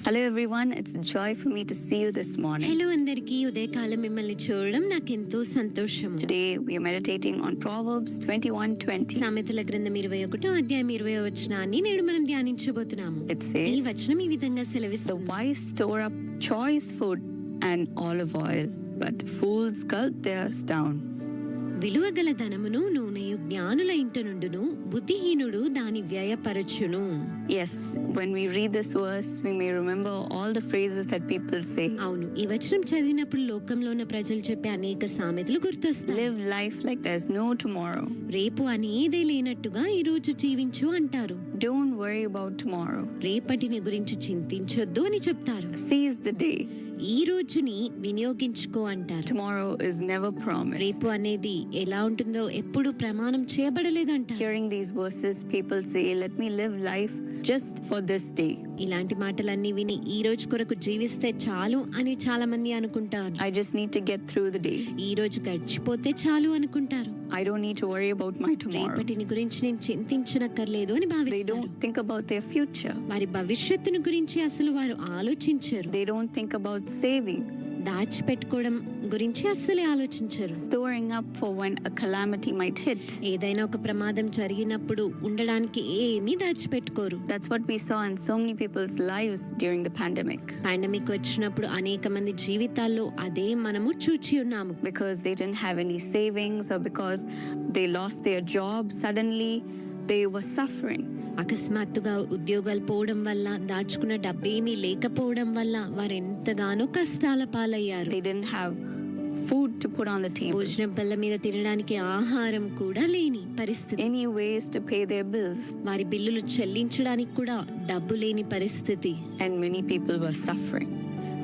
Hello everyone, it's a joy for me to see you this morning. Hello అందరికీ ఉదయకాలం మిమ్మల్ని చూడడం నాకెంతో సంతోషము. Today we are meditating on Proverbs 21:20. సామెతల గ్రంథం 21వ అధ్యాయం 20వ వచనాన్ని నేడు మనం ధ్యానించబోతున్నాము. It says, ఈ వచనం ఈ విధంగా "The సెలవిస్తుంది. wise store up choice food and olive oil, but fools gulp theirs down." విలువగల ధనమును నూనెయు జ్ఞానుల ఇంట నుండును, బుద్ధిహీనుడు దాని వ్యయపరచును. Yes, when we read this verse, we may remember all the phrases that people say. అవును, ఈ వచనం చదివినప్పుడు లోకంలో ఉన్న ప్రజలు చెప్పే అనేక సామెతలు గుర్తొస్తాయి. Live life like there's no tomorrow. రేపు అనేదే లేనట్టుగా ఈ రోజు జీవించు అంటారు. Don't worry about tomorrow. రేపటిని గురించి చింతించొద్దు అని చెప్తారు. Seize the day. ఈ రోజుని వినియోగించుకో అంటారు. Tomorrow is never promised. రేపు అనేది ఎలా ఉంటుందో ఎప్పుడు ప్రమాణం చేయబడలేదంట. Hearing these verses, people say, "Let me live life just for this day." ఇలాంటి మాటలన్నీ విని ఈ రోజు కొరకు జీవిస్తే చాలు అని చాలా మంది అనుకుంటారు. I just need to get through the day. ఈ రోజు గడిచిపోతే చాలు అనుకుంటారు. I don't need to worry about my tomorrow. రేపటిని గురించి నేను చింతించనక్కర్లేదు అని They భావిస్తారు. don't think about their future. వారి భవిష్యత్తును గురించి అసలు వారు ఆలోచించరు. They don't think about saving, దాచిపెట్టుకోవడం గురించి అస్సలే ఆలోచించరు. storing up for when a calamity might hit. ఏదైనా ఒక ప్రమాదం జరిగినప్పుడు ఉండడానికి ఏమీ దాచిపెట్టుకోరు. That's what we saw in so many people's lives during the pandemic. Pandemic వచ్చినప్పుడు అనేక మంది జీవితాల్లో అదే మనము చూచి ఉన్నాము. Because they didn't have any savings or because they lost their job suddenly, they were suffering. అకస్మాత్తుగా ఉద్యోగాలు పోవడం వల్ల, దాచుకున్న డబ్బేమీ లేకపోవడం వల్ల వారు ఎంతగానో కష్టాల పాలయ్యారు. They didn't have food to put on the table. భోజనం బల్ల మీద తినడానికి ఆహారం కూడా లేని పరిస్థితి. Any ways to pay their bills. వారి బిల్లులు చెల్లించడానికి కూడా డబ్బు లేని పరిస్థితి. And many people were suffering.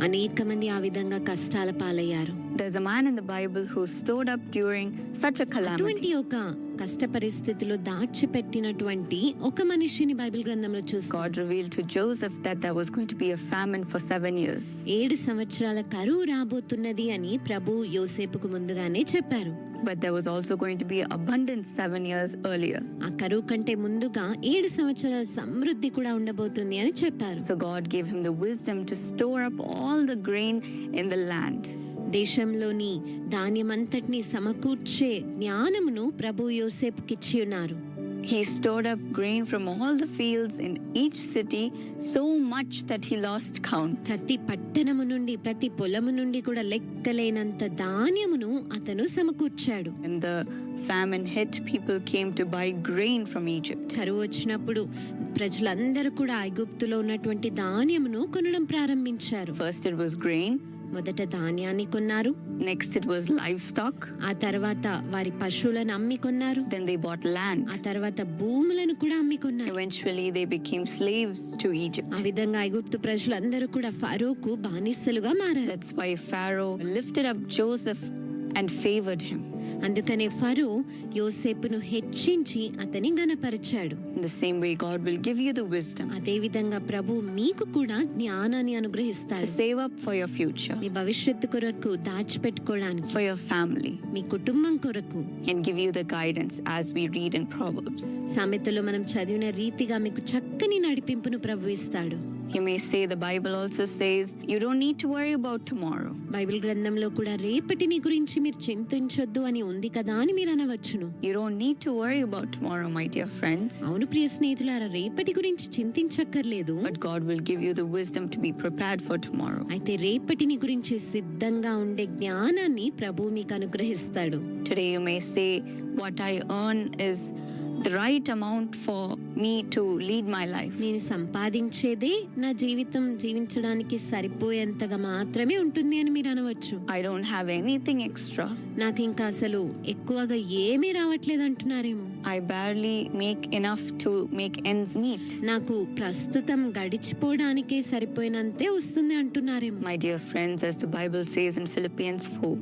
అనేక మంది ఆ విధంగా కష్టాల పాలయ్యారు. There's a man in the Bible who stood up during such a అటువంటి calamity. ఒక కష్ట పరిస్థితిలో దాచిపెట్టినటువంటి ఒక మనిషిని బైబిల్ గ్రంథంలో చూస్తాం. God revealed to Joseph that there was going to be a famine for 7 years. 7 సంవత్సరాల కరువు రాబోతున్నది అని ప్రభు యోసేపుకు ముందుగానే చెప్పారు. But there was also going to be abundance 7 years earlier. ఆ కరువు కంటే ముందుగా 7 సంవత్సరాల సమృద్ధి కూడా ఉండబోతుంది అని చెప్పారు. So God gave him the wisdom to store up all the grain in the land. దేశంలోని ధాన్యమంతటిని సమకూర్చే జ్ఞానమును ప్రభు యోసేపుకిచ్చి ఉన్నారు. He stored up grain from all the fields in each city, so much that he lost count. ప్రతి పట్టణము నుండి, ప్రతి పొలము నుండి కూడా లెక్కలేనంత ధాన్యమును అతను సమకూర్చాడు. When the famine hit, people came to buy grain from Egypt. కరువు వచ్చినప్పుడు ప్రజలందరూ కూడా ఐగుప్తులో ఉన్నటువంటి ధాన్యమును కొనడం ప్రారంభించారు. First it was grain, మొదట ధాన్యాన్ని కొన్నారు, next it was livestock, ఆ తర్వాత వారి పశువులను అమ్మి కొన్నారు, then they bought land. ఆ తర్వాత భూములను కూడా అమ్మి కొన్నారు. Eventually they became slaves to Egypt. ఆ విధంగా ఐగుప్తు ప్రజలందరూ కూడా ఫరోకు బానిసలుగా మారారు. That's why Pharaoh lifted up Joseph and favored him. అందుకనే ఫరో యోసేపును హెచ్చించి అతని ఘనపరిచాడు. In the same way, God will give you the wisdom అదే విధంగా ప్రభు మీకు కూడా జ్ఞానాన్ని to అనుగ్రహిస్తాడు. save up for your future, మీ భవిష్యత్తు కొరకు దాచిపెట్టుకోవడానికి, for your family, మీ కుటుంబం కొరకు. and give you the guidance as we read in Proverbs. సామెతలో మనం చదివిన రీతిగా మీకు చక్కని నడిపింపును ప్రభు ఇస్తాడు. You may say the Bible also says you don't need to worry about tomorrow. Bible గ్రంథంలో కూడా రేపటిని గురించి మీరు చింతించొద్దు అని ఉంది కదా అని మీరు అనవచ్చును. You don't need to worry about tomorrow, my dear friends. అవును ప్రియ స్నేహితులారా, రేపటి గురించి చింతించక్కర్లేదు. But God will give you the wisdom to be prepared for tomorrow. అయితే రేపటిని గురించి సిద్ధంగా ఉండే జ్ఞానాన్ని ప్రభు మీకు అనుగ్రహిస్తాడు. Today you may say what I earn is the right amount for me to lead my life. నేను సంపాదించేదే నా జీవితం జీవించడానికి సరిపోయేంతగా మాత్రమే ఉంటుంది అని మీరు అనవచ్చు. I don't have anything extra. నాకు ఇంకా అసలు ఎక్కువగా ఏమీ రావట్లేదు అంటున్నారేమో. I barely make enough to make ends meet. నాకు ప్రస్తుతం గడిచిపోవడానికే సరిపోయినంతే వస్తుంది అంటున్నారేమో. My dear friends, as the Bible says in Philippians 4,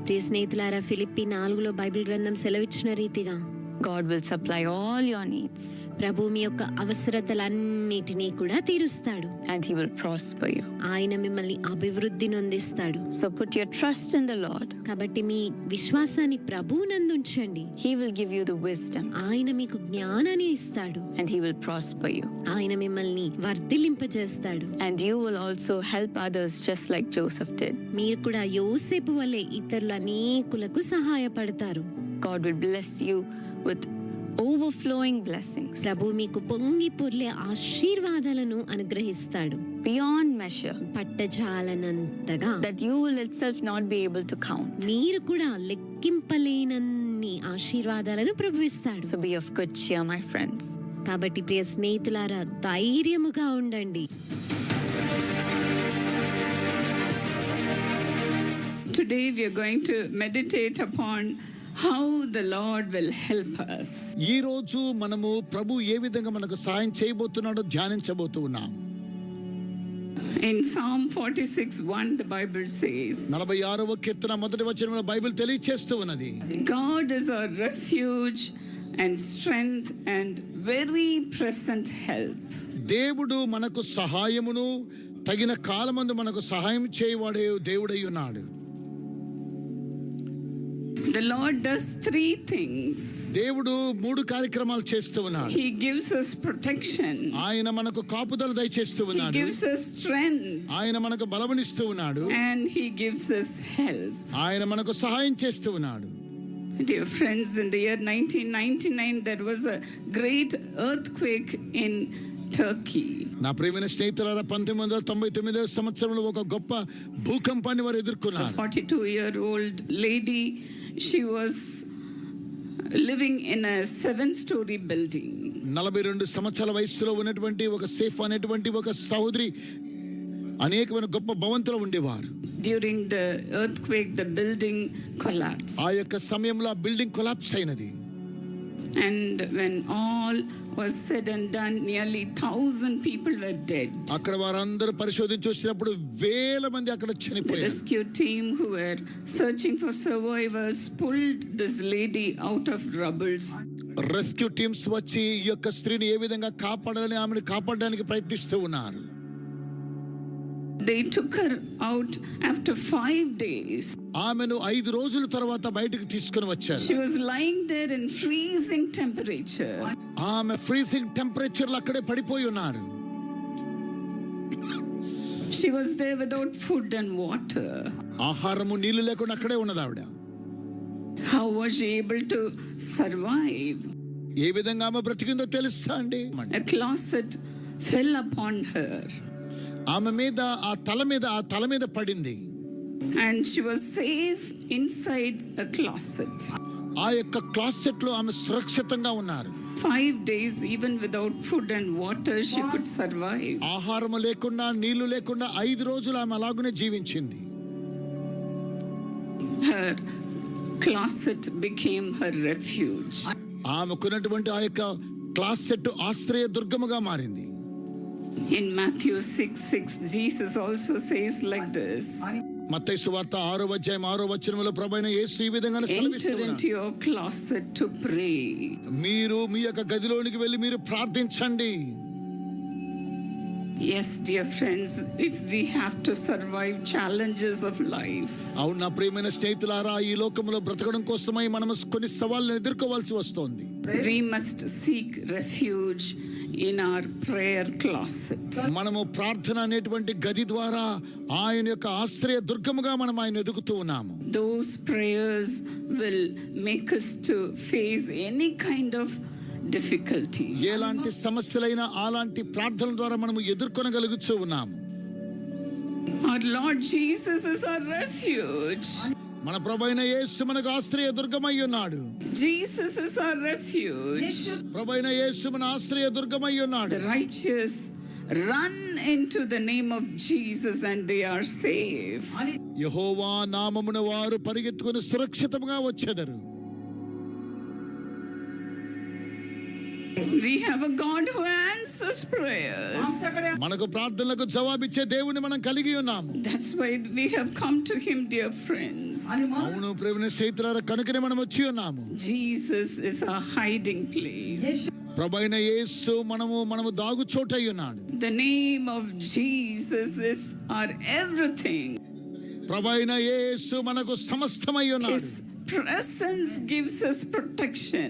ప్రియ స్నేహితులారా, ఫిలిప్పి 4లో బైబిల్ గ్రంథం సెలవిచ్చిన రీతిగా God will supply all your needs ప్రభు మీ యొక్క అవసరతలన్నిటినీ కూడా తీరుస్తాడు. and He will prosper you. ఆయన మిమ్మల్ని అభివృద్ధి నొందిస్తాడు. So put your trust in the Lord. కాబట్టి మీ విశ్వాసాన్ని ప్రభువునందు ఉంచండి. He will give you the wisdom ఆయన మీకు జ్ఞానాన్ని ఇస్తాడు. and He will prosper you. ఆయన మిమ్మల్ని వర్ధిలింపజేస్తాడు. And you will also help others just like Joseph did. మీరు కూడా యోసేపు వలె ఇతరుల అనేకులకు సహాయపడతారు. God will bless you with overflowing blessings ప్రభు మీకు పొంగి పొర్లే ఆశీర్వాదాలను అనుగ్రహిస్తాడు. beyond measure పట్టజాలనంతగా that you will itself not be able to count. మీరు కూడా లెక్కింపలేనన్ని ఆశీర్వాదాలను ప్రభు ఇస్తాడు. So be of good cheer, my friends. కాబట్టి ప్రియ స్నేహితులారా, ధైర్యముగా ఉండండి. Today we are going to meditate upon how the Lord will help us. ఈ రోజు మనము ప్రభు ఏ విధంగా మనకు సహాయం చేయబోతున్నాడో ధ్యానించబోతూ ఉన్నాం. In Psalm 46:1 the Bible says, 46వ కీర్తన మొదటి వచనంలో బైబిల్ తెలియజేస్తూ ఉన్నది. God is our refuge and strength and very present help. దేవుడు మనకు సహాయమును తగిన కాలమందు మనకు సహాయం చేయవాడే దేవుడై ఉన్నాడు. The Lord does 3 things. దేవుడు 3 కార్యక్రమాలు చేస్తూ ఉన్నాడు. He gives us protection. ఆయన మనకు కాపుదల దయచేస్తూ He ఉన్నాడు. gives us strength. ఆయన మనకు బలమునిస్తూ ఉన్నాడు. And He gives us help. ఆయన మనకు సహాయం చేస్తూ ఉన్నాడు. Dear friends, in the year 1999 there was a great earthquake in Turkey. నా ప్రియమైన స్నేహితులారా, 1999వ సంవత్సరంలో ఒక గొప్ప భూకంపాన్ని వారు ఎదుర్కొన్నారు. 42-year-old lady, she was living in a 7-story building. 42 సంవత్సరాల వయసులో ఉన్నటువంటి ఒక సేఫ్ అనేటువంటి ఒక సహోదరి అనేకమైన గొప్ప భవంతులో ఉండేవారు. During the earthquake, the building collapsed. ఆ యొక్క సమయంలో ఆ బిల్డింగ్ కొలాప్స్ అయినది. And when all was said and done, nearly 1,000 people were dead. అక్కడ వారందరూ పరిశోధన చూసినప్పుడు వేల మంది అక్కడ The చనిపోయారు. rescue team who were searching for survivors pulled this lady out of rubbles. Rescue teams వచ్చి ఈ యొక్క స్త్రీని ఏ విధంగా కాపాడాలని ఆమెను కాపాడడానికి ప్రయత్నిస్తూ ఉన్నారు. They took her out after 5 days. ఆమెను 5 రోజుల తర్వాత బయటకు తీసుకుని వచ్చారు. She was lying there in freezing temperature. ఆమె ఫ్రీజింగ్ టెంపరేచర్ లో అక్కడే పడిపోయి ఉన్నారు. She was there without food and water. ఆహారము నీళ్లు లేకుండా అక్కడే ఉన్నది ఆవిడ. How was she able to survive? ఏ విధంగా ఆమె బ్రతికిందో తెలుసా అండి? A closet fell upon her. ఆమె మీద ఆ తల మీద పడింది. And she was safe inside a closet. ఆ యొక్క క్లాసెట్ లో ఆమె సురక్షితంగా ఉన్నారు. 5 days, even without food and water, she could survive. ఆహారము లేకుండా నీళ్లు లేకుండా 5 రోజులు ఆమె అలాగునే జీవించింది. Her closet became her refuge. ఆమెకున్నటువంటి ఆ యొక్క క్లాసెట్ ఆశ్రయ దుర్గముగా మారింది. In Matthew 6:6, Jesus also says like this. మత్తయి సువార్త 6వ అధ్యాయం 6వ వచనములో ప్రభువైన యేసు ఈ విధంగా Enter సెలవిస్తున్నాడు. into your closet to pray. మీరు మీ యొక్క గదిలోనికి వెళ్ళి మీరు ప్రార్థించండి. Yes, dear friends, if we have to survive challenges of life, అవును నా ప్రియమైన స్నేహితులారా, ఈ లోకంలో బ్రతకడం కోసమై మనం కొన్ని సవాళ్ళను ఎదుర్కోవాల్సి వస్తుంది. we must seek refuge in our prayer closet. మనము ప్రార్థన అనేటువంటి గది ద్వారా ఆయన యొక్క ఆశ్రయ దుర్గముగా మనం ఆయన ఎదుగుతూ ఉన్నాము. Those prayers will make us to face any kind of difficulties. ఎలాంటి సమస్యలైనా అలాంటి ప్రార్థనల ద్వారా మనము ఎదుర్కొనగలుగుతూ ఉన్నాము. Our Lord Jesus is our refuge. మన ప్రభువైన యేసు మనకు ఆశ్రయ దుర్గమై ఉన్నాడు. Jesus is our refuge. ప్రభువైన యేసు మన ఆశ్రయ దుర్గమై ఉన్నాడు. The righteous run into the name of Jesus and they are safe. యెహోవా నామమున వారు పరిగెత్తుకొని సురక్షితంగా వచ్చెదరు. We have a God who answers prayers. మనకు ప్రార్థనలకు జవాబిచ్చే దేవుని మనం కలిగి ఉన్నాము. That's why we have come to him, dear friends. అవును ప్రేమ స్నేహితులారా, కనుకనే మనం వచ్చి ఉన్నాము. Jesus is our hiding place. ప్రభువైన యేసు మనము దాగు చోటై ఉన్నాడు. The name of Jesus is our everything. ప్రభువైన యేసు మనకు సమస్తమై ఉన్నాడు. His presence gives us protection.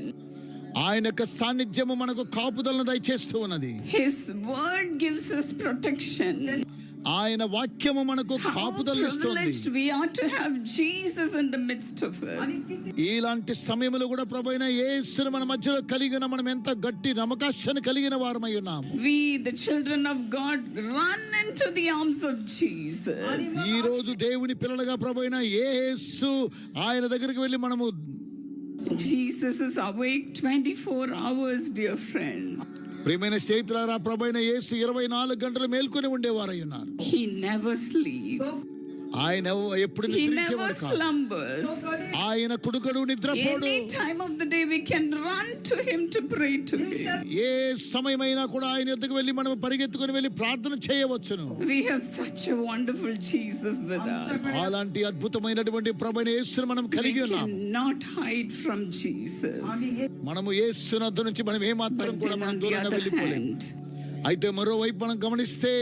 ఆయన యొక్క సాన్నిధ్యము మనకు కాపుదలను దయచేస్తూ ఉన్నది. His word gives us protection. ఆయన వాక్యము మనకు How కాపుదలను ఇస్తుంది. privileged we are to have Jesus in the midst of us. ఇలాంటి సమయంలో కూడా ప్రభువైన యేసును మన మధ్యలో కలిగిన మనం ఎంత గట్టి నమ్మకాన్ని కలిగిన వారమై ఉన్నాము. We, the children of God, run into the arms of Jesus. ఈ రోజు దేవుని పిల్లలుగా ప్రభువైన యేసు ఆయన దగ్గరికి వెళ్ళి మనము Jesus is awake 24 hours, dear friends. ప్రియమైన స్నేహితులారా, ప్రభువైన యేసు 24 గంటలు మేల్కొని ఉండేవారై ఉన్నారు. He never sleeps. ఆయన ఎప్పుడు He never నిద్రించేవాడు కాదు. slumbers. ఆయన కుడుకడు నిద్రపోడు. Any time of the day we can run to him to pray to him. ఏ సమయమైనా కూడా ఆయన యొద్దకు వెళ్ళి మనం పరిగెత్తుకొని వెళ్ళి ప్రార్థన చేయవచ్చును. We have such a wonderful Jesus with us. అలాంటి అద్భుతమైనటువంటి ప్రభువైన యేసును మనం We కలిగి ఉన్నాము. cannot hide from Jesus. మనము యేసు వద్ద నుంచి మనం ఏమాత్రం But కూడా then మనం on the దూరంగా other వెళ్ళిపోలేము. hand, అయితే మరోవైపు మనం గమనిస్తే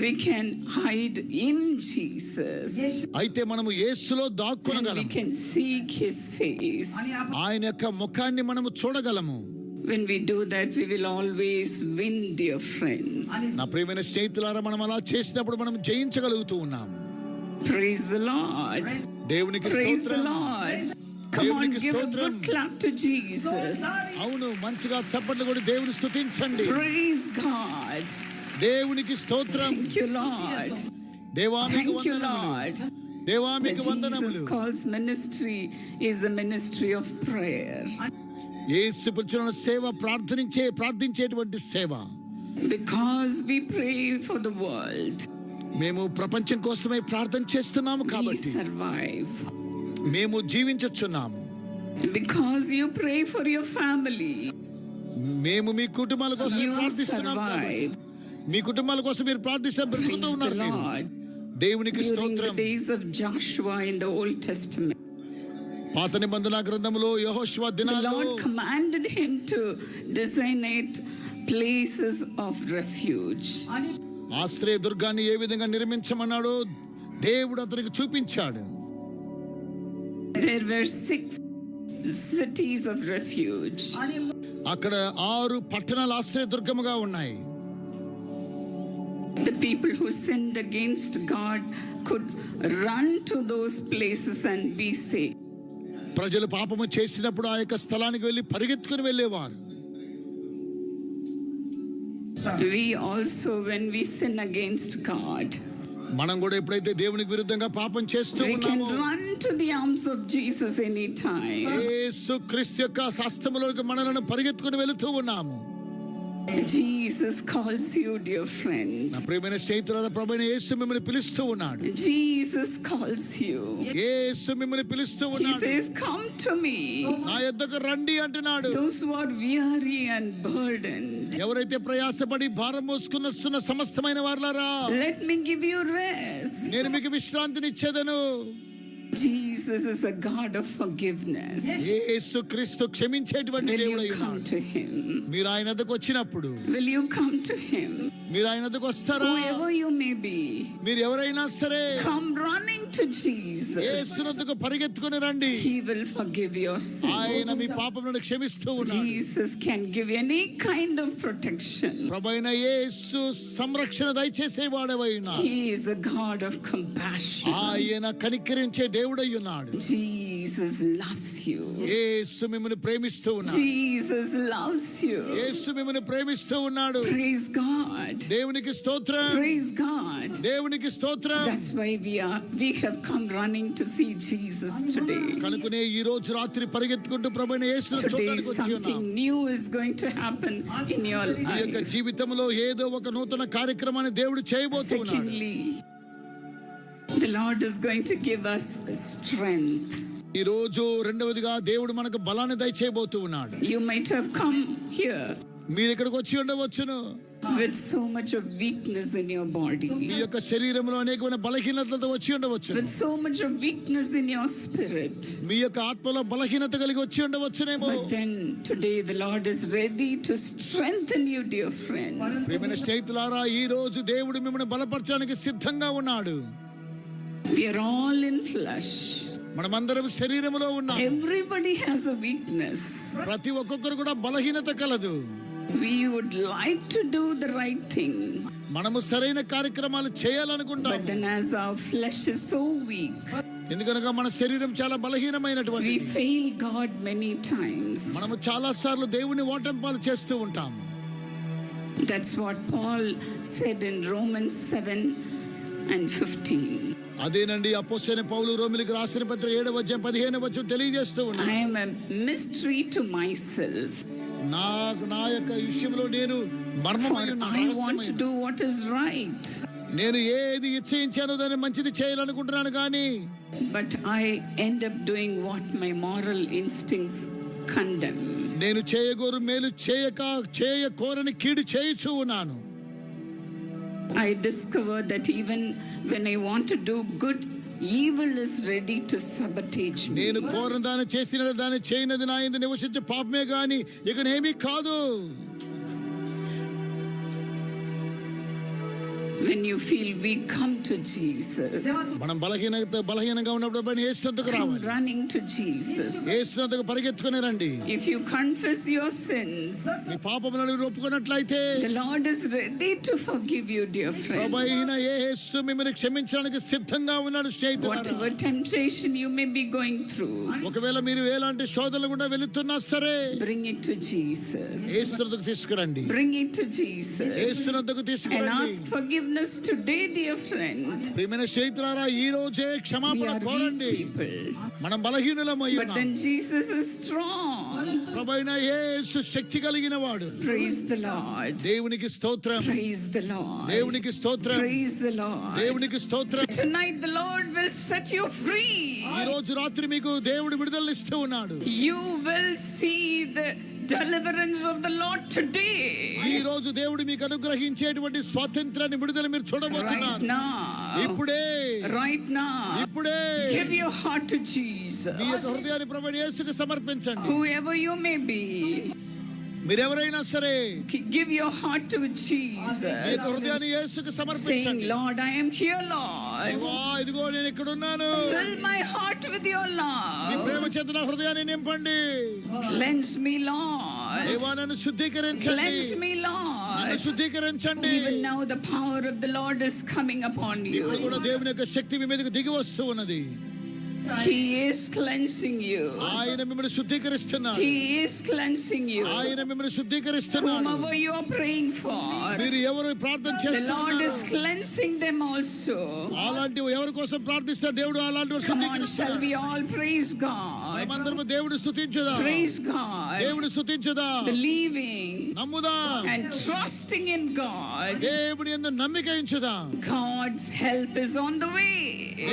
we can hide in Jesus. అయితే మనము యేసులో And we దాక్కునగలము. can seek his face. ఆయన యొక్క ముఖాన్ని మనము చూడగలము. When we do that, we will always win, dear friends. నా ప్రియమైన స్నేహితులారా, మనం అలా చేసినప్పుడు మనం జయించగలుగుతూ ఉన్నాము. Praise the Lord. దేవునికి Praise the స్తోత్రం. Lord. Come on, దేవునికి give a స్తోత్రం. good clap to Jesus. అవును, మంచిగా చప్పట్లు కొట్టి దేవుని స్తుతించండి. Praise God. దేవునికి స్తోత్రం. Thank you, Lord. దేవానికి Thank you, వందనములు. Lord. దేవానికి The వందనములు. Jesus calls ministry is a ministry of prayer. యేసు పిలిచిన సేవ ప్రార్థించేటువంటి సేవ. Because we pray for the world, మేము ప్రపంచం కోసమే ప్రార్థన చేస్తున్నాము we కాబట్టి survive. మేము జీవించుచున్నాము. Because you pray for your family, మేము మీ కుటుంబాల కోసం you ప్రార్థిస్తున్నాం కాబట్టి. survive. మీ కుటుంబాల కోసం మీరు ప్రార్థిస్తే బ్రతుకుతూ Praise the ఉన్నారు మీరు. Lord. దేవునికి During the స్తోత్రం. days of Joshua in the Old Testament, పాత నిబంధన గ్రంథములో యెహోషువ the దినాల్లో Lord commanded him to designate places of refuge. ఆశ్రయ దుర్గాన్ని ఏ విధంగా నిర్మించమన్నాడో దేవుడు అతనికి చూపించాడు. There were 6 cities of refuge. అక్కడ 6 పట్టణాలు ఆశ్రయ దుర్గముగా ఉన్నాయి. The people who sinned against God could run to those places and be safe. ప్రజలు పాపము చేసినప్పుడు ఆ యొక్క స్థలానికి వెళ్ళి పరిగెత్తుకుని వెళ్ళేవారు. We also, when we sin against God, మనం కూడా ఎప్పుడైతే దేవునికి విరుద్ధంగా పాపం చేస్తూ we can ఉన్నామో run to the arms of Jesus anytime. యేసు క్రీస్తు యొక్క హస్తములోకి మనలను పరిగెత్తుకుని వెళుతూ ఉన్నాము. Jesus calls you, dear friend. నా ప్రియమైన స్నేహితులారా, ప్రభువైన యేసు మిమ్మల్ని పిలుస్తూ ఉన్నాడు. Jesus calls you. యేసు మిమ్మల్ని పిలుస్తూ He ఉన్నాడు. says, come to me, నా యొద్దకు రండి అంటున్నాడు. those who are weary and burdened. ఎవరైతే ప్రయాసపడి భారం మోసుకున్న సమస్తమైన వారులారా, Let me give you rest. నేను మీకు విశ్రాంతినిచ్చేదను. Jesus is a God of forgiveness. యేసు క్రీస్తు క్షమించేటువంటి Will దేవుడై you come ఉన్నాడు. to him? మీరు ఆయన వద్దకు వచ్చినప్పుడు, Will you come to him? మీరు ఆయన వద్దకు వస్తారా? Whoever you may be, మీరు ఎవరైనా సరే come running to Jesus. యేసు వద్దకు పరిగెత్తుకుని రండి. He will forgive your ఆయన మీ sins. పాపములను క్షమిస్తూ ఉన్నాడు. Jesus can give you any kind of protection. ప్రభువైన యేసు సంరక్షణ దయచేసే వాడవై ఉన్నాడు. He is a God of compassion. ఆయన కనికరించే దేవుడై ఉన్నాడు. Jesus loves you. యేసు మిమ్మల్ని ప్రేమిస్తూ ఉన్నాడు. Jesus loves you. యేసు మిమ్మల్ని ప్రేమిస్తూ ఉన్నాడు. Praise God. దేవునికి స్తోత్రం. Praise God. దేవునికి స్తోత్రం. That's why we have come running to see Jesus today. కనుకనే ఈ రోజు రాత్రి పరిగెత్తుకుంటూ ప్రభువైన యేసును Today చూడడానికి వచ్చి ఉన్నాం. something new is going to happen in your ఈ యొక్క life. జీవితంలో ఏదో ఒక నూతన కార్యక్రమాన్ని దేవుడు చేయబోతున్నాడు. Secondly, the Lord is going to give us strength. ఈ రోజు రెండవదిగా దేవుడు మనకు బలాన్ని దయచేయబోతూ ఉన్నాడు. You might have come here మీరు ఇక్కడికి వచ్చి ఉండవచ్చును. with so much of weakness in your body, మీ యొక్క శరీరంలో అనేకమైన బలహీనతలతో వచ్చి ఉండవచ్చు, with so much of weakness in your spirit. మీ యొక్క ఆత్మలో బలహీనత కలిగి వచ్చి ఉండవచ్చునేమో. But then today the Lord is ready to strengthen you, dear friends. ప్రియమైన స్నేహితులారా, ఈ రోజు దేవుడు మిమ్మల్ని బలపరచడానికి సిద్ధంగా ఉన్నాడు. We are all in flesh. మనమందరం శరీరములో ఉన్నాం. Everybody has a weakness. ప్రతి ఒక్కొక్కరు కూడా బలహీనత కలదు. We would like to do the right thing, మనము సరైన కార్యక్రమాలు చేయాలనుకుంటాం. but then as our flesh is so weak, ఎందుకనగా మన శరీరం చాలా బలహీనమైనటువంటి, we fail God many times. మనము చాలా సార్లు దేవుని ఓటంపాలు చేస్తూ ఉంటాము. That's what Paul said in Romans 7:15. అదేనండి అపోస్తలుడైన పౌలు రోమీయులకు రాసిన పత్రిక 7:15 తెలియజేస్తూ ఉన్నాడు. I am a mystery to myself. నా యొక్క విషయంలో నేను మర్మమై For ఉన్నాను, I want to రహస్యమైన. do what is right, నేను ఏది ఇచ్ఛయించానో దాన్ని మంచిది చేయాలనుకుంటున్నాను, కానీ but I end up doing what my moral instincts condemn. నేను చేయగోరు మేలు చేయకోరని కీడు చేయుచూ ఉన్నాను. I discover that even when I want to do good, evil is ready to sabotage me. నేను కోరని దాన్ని చేసిన దాన్ని చేయనది నా యందు నివసించే పాపమే గాని ఇక ఏమీ కాదు. When you feel weak, come to Jesus. మనం బలహీనంగా ఉన్నప్పుడు యేసునందుకు Come రావాలి. running to Jesus. యేసునందుకు పరిగెత్తుకుని రండి. If you confess your sins, మీ పాపములను ఒప్పుకున్నట్లయితే the Lord is ready to forgive you, dear friend. ప్రభువైన యేసు మిమ్మల్ని క్షమించడానికి సిద్ధంగా ఉన్నాడు స్నేహితులారా. Whatever temptation you may be going through, ఒకవేళ మీరు ఎలాంటి శోధనలు గుండా వెళుతున్నా సరే bring it to Jesus. యేసునందుకు తీసుకురండి. Bring it to Jesus. యేసునందుకు And తీసుకురండి. ask forgiveness today, dear friend. ప్రియమైన స్నేహితులారా, ఈ రోజే We క్షమాపణ are weak కోరండి. people, మనం బలహీనులమై but ఉన్నాం. then Jesus is strong. ప్రభువైన యేసు శక్తి కలిగిన వాడు. Praise the Lord. దేవునికి స్తోత్రం. Praise the Lord. దేవునికి స్తోత్రం. Praise the Lord. దేవునికి స్తోత్రం. Tonight the Lord will set you free. ఈ రోజు రాత్రి మీకు దేవుడు విడుదలనిస్తూ ఉన్నాడు. You will see the deliverance of the Lord today. ఈ రోజు దేవుడు మీకు అనుగ్రహించేటువంటి స్వాతంత్రాన్ని విడుదల మీరు Right చూడబోతున్నారు. now. ఇప్పుడే Right now. ఇప్పుడే Give your heart to me Jesus. యొక్క హృదయాన్ని ప్రభువైన యేసుకు సమర్పించండి. Whoever you may be, మీరెవరైనా సరే give your heart to మీ యొక్క Jesus. హృదయాన్ని యేసుకు Saying, సమర్పించండి. Lord, I am here, Lord. దేవా, ఇదిగో నేను ఇక్కడ ఉన్నాను. Fill my heart with your me love. ప్రేమ చేత నా హృదయాన్ని నింపండి. Cleanse me, Lord. దేవా, నన్ను శుద్ధీకరించండి. Cleanse me, నన్ను Lord. శుద్ధీకరించండి. Even now the power of the Lord is coming upon ఇప్పుడు you. కూడా దేవుని యొక్క శక్తి మీ మీదకి దిగి వస్తూ ఉన్నది. He is cleansing you. ఆయన మిమ్మల్ని శుద్ధీకరిస్తున్నాడు. He is cleansing you. ఆయన మిమ్మల్ని శుద్ధీకరిస్తున్నాడు. Whomever you are praying for, మీరు ఎవరు ప్రార్థన the Lord చేస్తున్నారు, is cleansing them also. అలాంటి ఎవరి కోసం ప్రార్థిస్తే దేవుడు అలాంటి వారిని Come on, shall శుద్ధీకరిస్తాడు. we all praise God? మనమందరం దేవుడు స్తుతించుదా, Praise God. దేవుడు స్తుతించుదా, Believing నమ్ముదా, and trusting in God. దేవుని యందు నమ్మిక ఉంచుదా. God's help is on the way.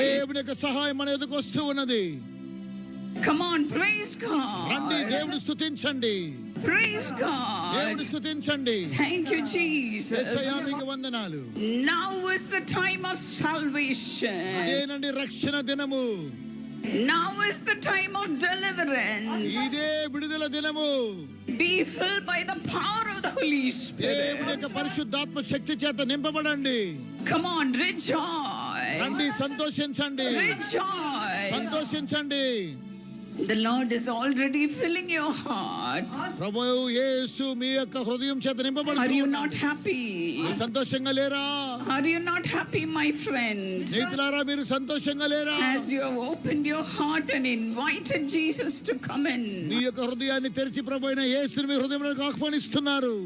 దేవుని యొక్క సహాయం మన ఎదుకు వస్తూ ఉన్నది. Come on, praise రండి, God. దేవుని స్తుతించండి. Praise దేవుని God. స్తుతించండి. Thank you, Jesus. యేసయ్యా, మీకు వందనాలు. Now is the time of salvation. ఇదేనండి రక్షణ దినము. Now is the time of deliverance. ఇదే విడుదల దినము. Be filled by the power of the Holy దేవుని యొక్క Spirit. పరిశుద్ధాత్మ శక్తి చేత నింపబడండి. Come on, rejoice. రండి, సంతోషించండి. Rejoice. సంతోషించండి. The Lord is already filling your heart. ప్రభువు యేసు మీ యొక్క హృదయం చేత Are you నింపబడుతున్నారు. not happy? సంతోషంగా లేరా? Are you not happy, my friend? స్నేహితులారా, మీరు సంతోషంగా లేరా? As you have opened your heart and invited Jesus to come in. మీ యొక్క హృదయాన్ని తెరిచి ప్రభు అయిన యేసుని మీ హృదయంలోకి ఆహ్వానిస్తున్నారు.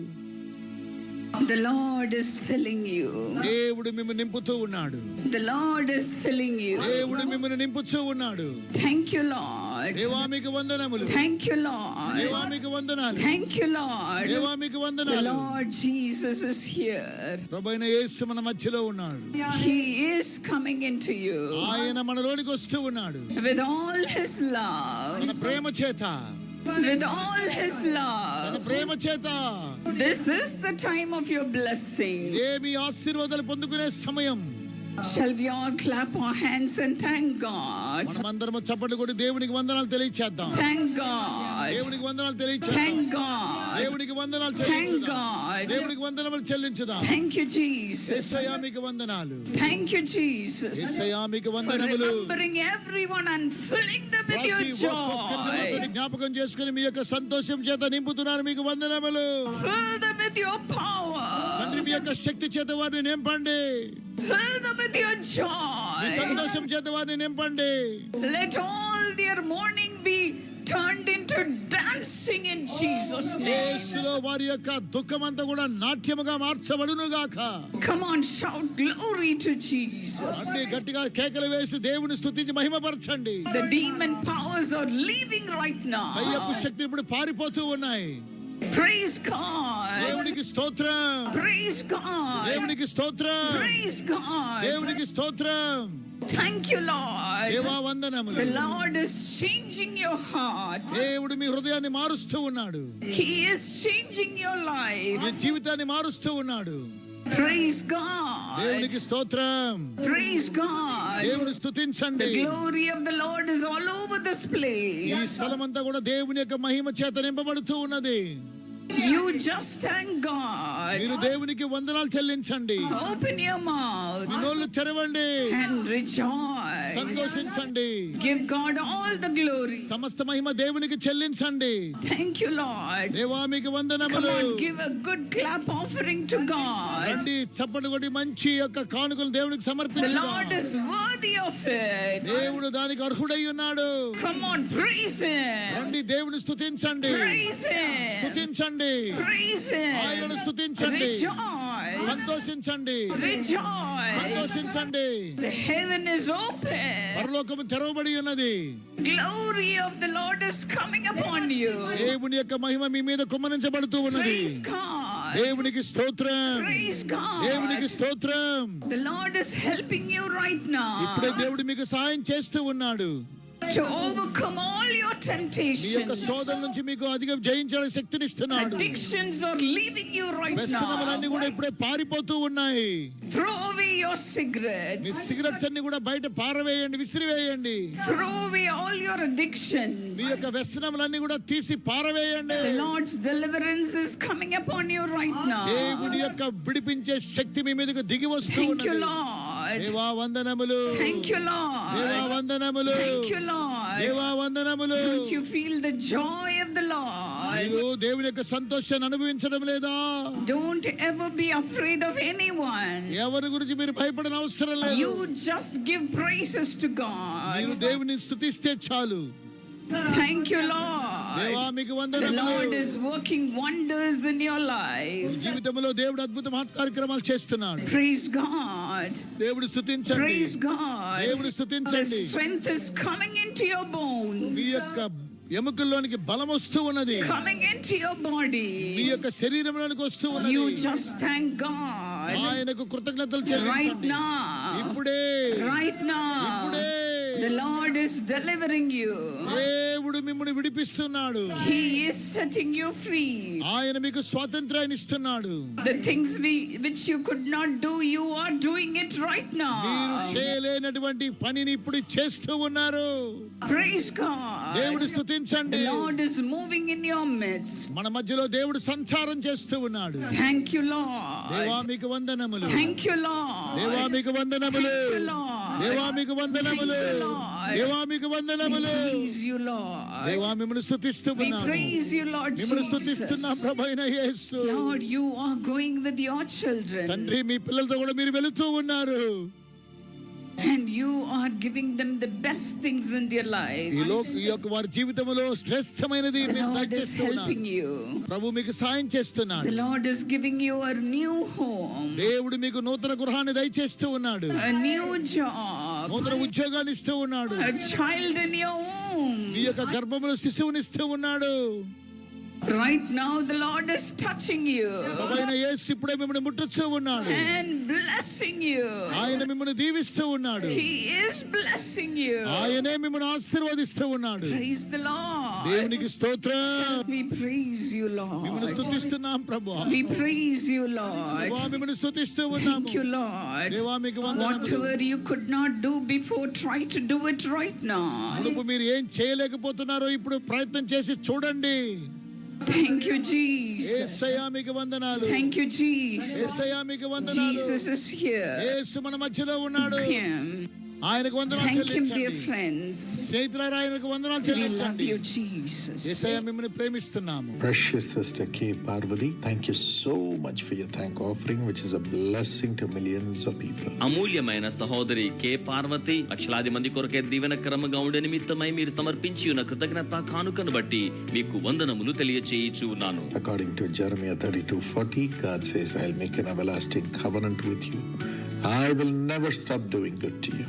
The Lord is filling you. దేవుడు మిమ్మల్ని నింపుతూ ఉన్నాడు. The Lord is filling you. దేవుడు మిమ్మల్ని నింపుతూ ఉన్నాడు. Than you, Lord. దేవా, మీకు వందనములు. Thank you, Lord. దేవా, మీకు వందనాలు. Thank you, Lord. దేవా, మీకు The వందనాలు. Lord Jesus is here. ప్రభు అయిన యేసు మన మధ్యలో ఉన్నాడు. He is coming into you ఆయన మనలోనికి వస్తూ ఉన్నాడు. with all his love. తన ప్రేమ చేత, With all his తన love. ప్రేమ చేత This is the time of your blessing. ఇదే మీ ఆశీర్వాదాలు పొందుకునే సమయం. Shall we all clap our hands and thank God? మనమందరం చప్పట్లు కొట్టి దేవునికి వందనాలు తెలియచేద్దాం. Thank God. దేవునికి వందనాలు తెలియచేద్దాం. Thank God. దేవునికి వందనాలు Thank చెల్లించుదాం. God. దేవునికి వందనాలు చెల్లించుదాం. Thank you, Jesus. యేసయ్యా మీకు వందనాలు. Thank you, Jesus. యేసయ్యా మీకు For వందనములు. remembering everyone and filling them with your ప్రతి ఒక్కొక్కరిని joy. జ్ఞాపకం చేసుకుని మీ యొక్క సంతోషం చేత నింపుతున్నారు. మీకు వందనములు. Fill them with your power. తండ్రి మీ యొక్క శక్తి చేత వారిని నింపండి. Fill them with your me joy. సంతోషం చేత వారిని నింపండి. Let all their mourning be turned into dancing in Jesus' name. యేసులో వారి యొక్క దుఃఖమంతా కూడా నాట్యముగా మార్చబడును గాక. Come on, shout glory to Jesus. అన్ని గట్టిగా కేకలు వేసి దేవుని స్తుతించి మహిమపరచండి. The demon powers are leaving right దయ్యపు now. శక్తులు ఇప్పుడు పారిపోతూ ఉన్నాయి. Praise God. దేవునికి స్తోత్రం. Praise God. దేవునికి స్తోత్రం. Praise God. దేవునికి స్తోత్రం. Thank you, Lord. దేవా వందనములు. The Lord is changing your heart. దేవుడు మీ హృదయాన్ని మారుస్తూ ఉన్నాడు. He is changing your life. మీ జీవితాన్ని మారుస్తూ ఉన్నాడు. Praise God. దేవునికి స్తోత్రం. Praise God. దేవుని స్తుతించండి. The glory of the Lord is all over this ఈ place. స్థలమంతా కూడా దేవుని యొక్క మహిమ చేత నింపబడుతూ ఉన్నది. You just thank God. మీరు దేవునికి వందనాలు చెల్లించండి. Open your mouth మీ నోళ్ళు తెరవండి. and rejoice. సంతోషించండి. Give God all the glory. సమస్త మహిమ దేవునికి చెల్లించండి. Thank you, Lord. దేవా మీకు Come వందనములు. on, give a good clap offering to God. రండి చప్పట్లు కొట్టి మంచి యొక్క కానుకలు దేవునికి The సమర్పించుదాం. Lord is worthy of it. దేవుడు దానికి అర్హుడై ఉన్నాడు. Come on, praise Him. రండి దేవుని స్తుతించండి. Praise Him. స్తుతించండి. Praise ఆయనను Him. స్తుతించండి. Rejoice. సంతోషించండి. Rejoice. సంతోషించండి. The heaven is open. పరలోకము తెరవబడి ఉన్నది. Glory of the Lord is coming upon you. దేవుని యొక్క మహిమ మీ మీద కుమ్మరించబడుతూ ఉన్నది. Praise God. దేవునికి స్తోత్రం. Praise దేవునికి God. స్తోత్రం. The Lord is helping you right ఇప్పుడే now దేవుడు మీకు సహాయం చేస్తూ ఉన్నాడు. to overcome all your మీ యొక్క శోధన temptations. నుంచి మీకు అధిక జయించడానికి శక్తిని ఇస్తున్నాడు. Addictions are leaving you right వ్యసనములన్నీ now. కూడా ఇప్పుడే పారిపోతూ ఉన్నాయి. Throw away your me cigarettes. Cigarettes అన్ని కూడా బయట పారవేయండి, విసిరివేయండి. Throw away all your me addictions. యొక్క వ్యసనములన్నీ కూడా తీసి పారవేయండి. The Lord's deliverance is coming upon you right now. దేవుని యొక్క విడిపించే శక్తి మీ మీదకు దిగి వస్తూ Thank you, ఉన్నది. Lord. దేవా వందనములు. Thank you, దేవా Lord. వందనములు. Thank you, Lord. దేవా వందనములు. Don't you feel the joy of the Lord? మీరు దేవుని యొక్క సంతోషాన్ని అనుభవించడం లేదా? Don't ever be afraid of anyone. ఎవరి గురించి మీరు భయపడని అవసరం లేదు. You just give praises to మీరు God. దేవుని స్తుతిస్తే చాలు. Thank you, దేవా Lord. మీకు The వందనములు. Lord is working wonders in your life. జీవితంలో దేవుడు అద్భుత మహత్ కార్యక్రమాలు చేస్తున్నాడు. Praise God. దేవుడు స్తుతించండి. Praise God. దేవుని The స్తుతించండి. strength is coming into your me bones, యొక్క ఎముకల్లోనికి బలం వస్తూ ఉన్నది. coming into your me body. యొక్క శరీరంలోనికి వస్తూ ఉన్నది. You just thank God ఆయనకు కృతజ్ఞతలు right చెల్లించండి. now. ఇప్పుడే Right now. ఇప్పుడే The Lord is delivering you. దేవుడు మిమ్మల్ని విడిపిస్తున్నాడు. He is setting you free. ఆయన మీకు స్వాతంత్రాన్ని ఇస్తున్నాడు. The things which you could not do, you are doing it right మీరు now. చేయలేనటువంటి పనిని ఇప్పుడు చేస్తూ ఉన్నారు. Praise God. దేవుడు స్తుతించండి. The Lord is moving in your midst. మన మధ్యలో దేవుడు సంచారం చేస్తూ ఉన్నాడు. Thank you, దేవా Lord. మీకు వందనములు. Thank you, Lord. దేవా మీకు వందనములు. Thank you, Lord. దేవా మీకు వందనములు. Thank you, Lord. దేవా మీకు We వందనములు. praise you, Lord. దేవా మిమ్మల్ని స్తుతిస్తూ We ఉన్నాము. praise you, Lord మిమ్మల్ని స్తుతిస్తున్నాం Jesus. ప్రభువైన యేసు. Lord, you are going with your children తండ్రి మీ పిల్లలతో కూడా మీరు వెళుతూ ఉన్నారు. and you are giving them the best things in their ఈ lives. యొక్క వారి జీవితంలో శ్రేష్టమైనది The మీరు Lord is దయచేస్తూ ఉన్నారు. helping you. ప్రభు మీకు సాయం చేస్తున్నాడు. The Lord is giving you a new home, దేవుడు మీకు నూతన గృహాన్ని దయచేస్తూ ఉన్నాడు. a new job, నూతన ఉద్యోగాన్ని ఇస్తూ ఉన్నాడు. a child in your womb. మీ యొక్క గర్భంలో శిశువునిస్తూ ఉన్నాడు. Right now, the Lord is touching you ప్రభువైన యేసు ఇప్పుడే మిమ్మల్ని ముట్టుచూ ఉన్నాడు. and blessing you. ఆయన మిమ్మల్ని దీవిస్తూ ఉన్నాడు. He is blessing you. ఆయనే మిమ్మల్ని ఆశీర్వదిస్తూ ఉన్నాడు. Praise the Lord. దేవునికి స్తోత్రం. We praise you, మిమ్మల్ని Lord. స్తుతిస్తున్నాం ప్రభువా. We praise you, Lord. ప్రభువా మిమ్మల్ని స్తుతిస్తూ ఉన్నాము. Thank you, Lord. దేవా మీకు వందనములు. Whatever you could not do before, try to do it right now. మునుపు మీరు ఏం చేయలేకపోతున్నారో ఇప్పుడు ప్రయత్నం చేసి చూడండి. Thank you, Jesus. యేసయ్యా మీకు వందనాలు. Thank you, Jesus. యేసయ్యా మీకు వందనాలు. Jesus is here. యేసు మన మధ్యలో ఉన్నాడు. Him. ఆయనకు వందనాలు Thank him, dear చెల్లించండి. friends. స్నేహితులారా ఆయనకు వందనాలు We love చెల్లించండి. you, Jesus. యేసయ్యా మిమ్మల్ని ప్రేమిస్తున్నాము. Precious Sister K. Parvati, thank you so much for your thank offering, which is a blessing to millions of people. అమూల్యమైన సహోదరి కే పార్వతి, లక్షలాది మంది కొరకే దీవెనకరముగా ఉండే నిమిత్తమై మీరు సమర్పించి ఉన్న కృతజ్ఞత కానుకను బట్టి మీకు వందనములు తెలియచేయుచు ఉన్నాను. According to Jeremiah 32:40, God says, I'll make an everlasting covenant with you. I will never stop doing good to you.